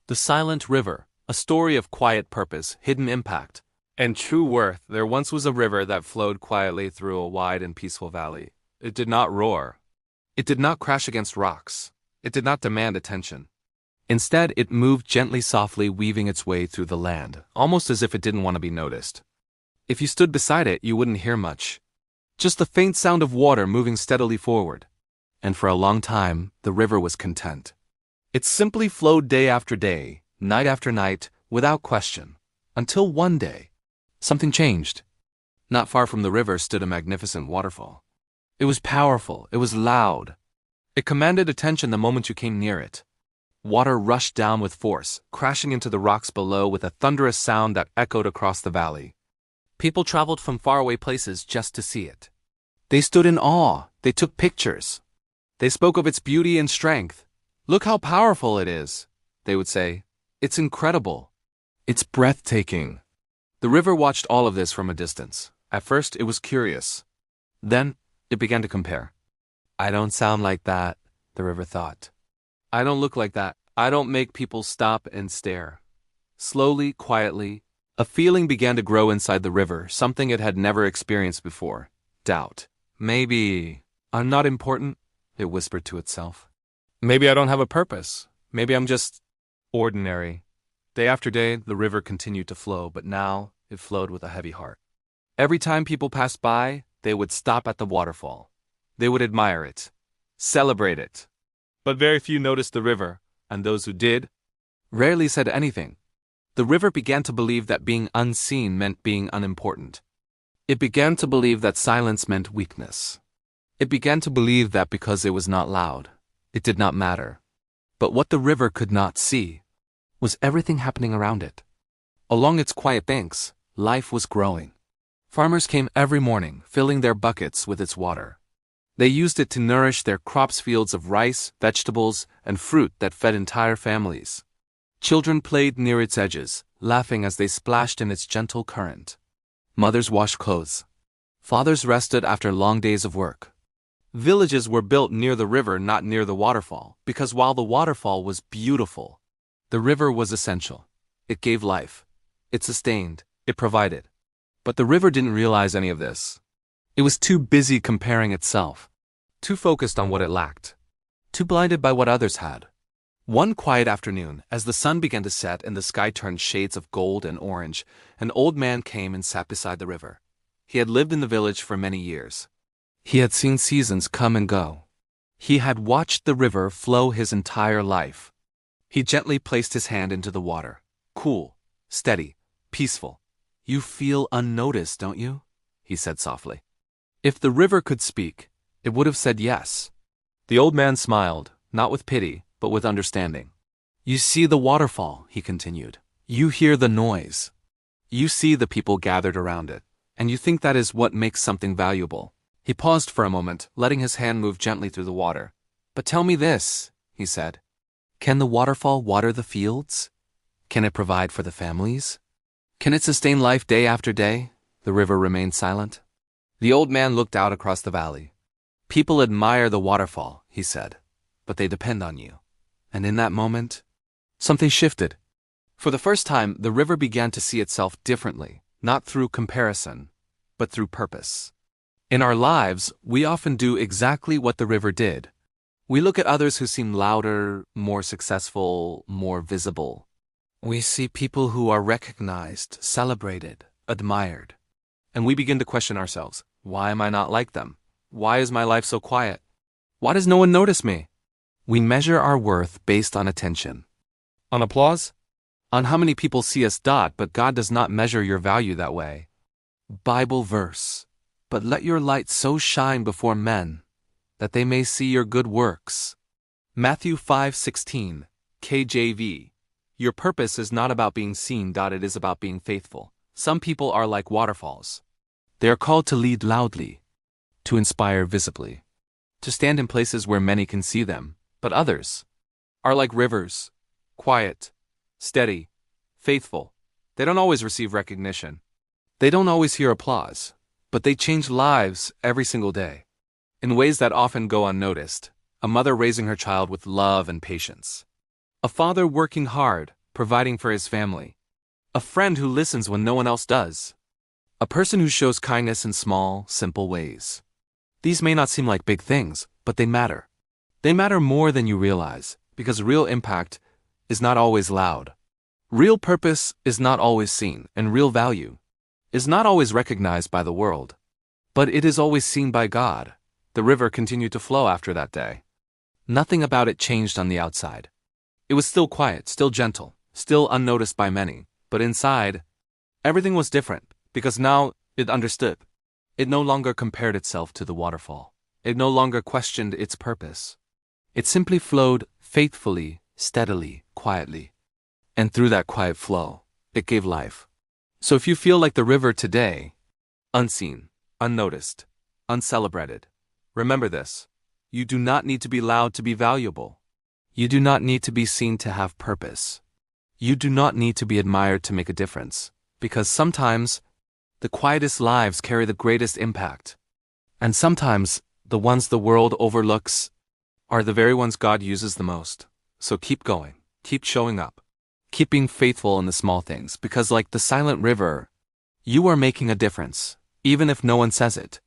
The Silent River, a story of quiet purpose, hidden impact, and true worth. There once was a river that flowed quietly through a wide and peaceful valley. It did not roar. It did not crash against rocks. It did not demand attention. Instead, it moved gently, softly, weaving its way through the land, almost as if it didn't want to be noticed. If you stood beside it, you wouldn't hear much. Just the faint sound of water moving steadily forward. And for a long time, the river was content. It simply flowed day after day, night after night, without question, until one day, something changed. Not far from the river stood a magnificent waterfall. It was powerful, it was loud. It commanded attention the moment you came near it. Water rushed down with force, crashing into the rocks below with a thunderous sound that echoed across the valley. People traveled from faraway places just to see it. They stood in awe, they took pictures. They spoke of its beauty and strength. "Look how powerful it is," they would say. "It's incredible. It's breathtaking." The river watched all of this from a distance. At first, it was curious. Then, it began to compare. "I don't sound like that," the river thought. "I don't look like that. I don't make people stop and stare." Slowly, quietly, a feeling began to grow inside the river, something it had never experienced before. Doubt. "Maybe I'm not important," it whispered to itself. "Maybe I don't have a purpose. Maybe I'm just ordinary." Day after day, the river continued to flow, but now it flowed with a heavy heart. Every time people passed by, they would stop at the waterfall. They would admire it, celebrate it. But very few noticed the river, and those who did rarely said anything. The river began to believe that being unseen meant being unimportant. It began to believe that silence meant weakness. It began to believe that because it was not loud, it did not matter. But what the river could not see was everything happening around it. Along its quiet banks, life was growing. Farmers came every morning, filling their buckets with its water. They used it to nourish their crops, fields of rice, vegetables, and fruit that fed entire families. Children played near its edges, laughing as they splashed in its gentle current. Mothers washed clothes. Fathers rested after long days of work. Villages were built near the river, not near the waterfall, because while the waterfall was beautiful, the river was essential. It gave life. It sustained. It provided. But the river didn't realize any of this. It was too busy comparing itself, too focused on what it lacked, too blinded by what others had. One quiet afternoon, as the sun began to set and the sky turned shades of gold and orange, an old man came and sat beside the river. He had lived in the village for many years. He had seen seasons come and go. He had watched the river flow his entire life. He gently placed his hand into the water. Cool, steady, peaceful. "You feel unnoticed, don't you?" he said softly. If the river could speak, it would have said yes. The old man smiled, not with pity, but with understanding. "You see the waterfall," he continued. "You hear the noise. You see the people gathered around it, and you think that is what makes something valuable." He paused for a moment, letting his hand move gently through the water. "But tell me this," he said. "Can the waterfall water the fields? Can it provide for the families? Can it sustain life day after day?" The river remained silent. The old man looked out across the valley. "People admire the waterfall," he said, "but they depend on you." And in that moment, something shifted. For the first time, the river began to see itself differently, not through comparison, but through purpose. In our lives, we often do exactly what the river did. We look at others who seem louder, more successful, more visible. We see people who are recognized, celebrated, admired. And we begin to question ourselves. Why am I not like them? Why is my life so quiet? Why does no one notice me? We measure our worth based on attention. On applause? On how many people see us. But God does not measure your value that way. Bible verse. "But let your light so shine before men, that they may see your good works." Matthew 5:16, KJV. Your purpose is not about being seen. It is about being faithful. Some people are like waterfalls. They are called to lead loudly, to inspire visibly, to stand in places where many can see them. But others are like rivers, quiet, steady, faithful. They don't always receive recognition. They don't always hear applause, but they change lives every single day, in ways that often go unnoticed. A mother raising her child with love and patience. A father working hard, providing for his family. A friend who listens when no one else does. A person who shows kindness in small, simple ways. These may not seem like big things, but they matter. They matter more than you realize, because real impact is not always loud. Real purpose is not always seen, and real value is not always recognized by the world. But it is always seen by God. The river continued to flow after that day. Nothing about it changed on the outside. It was still quiet, still gentle, still unnoticed by many, but inside, everything was different, because now it understood. It no longer compared itself to the waterfall. It no longer questioned its purpose. It simply flowed faithfully, steadily, quietly. And through that quiet flow, it gave life. So if you feel like the river today, unseen, unnoticed, uncelebrated, remember this. You do not need to be loud to be valuable. You do not need to be seen to have purpose. You do not need to be admired to make a difference, because sometimes the quietest lives carry the greatest impact. And sometimes the ones the world overlooks are the very ones God uses the most. So keep going, keep showing up, keep being faithful in the small things, because like the silent river, you are making a difference, even if no one says it.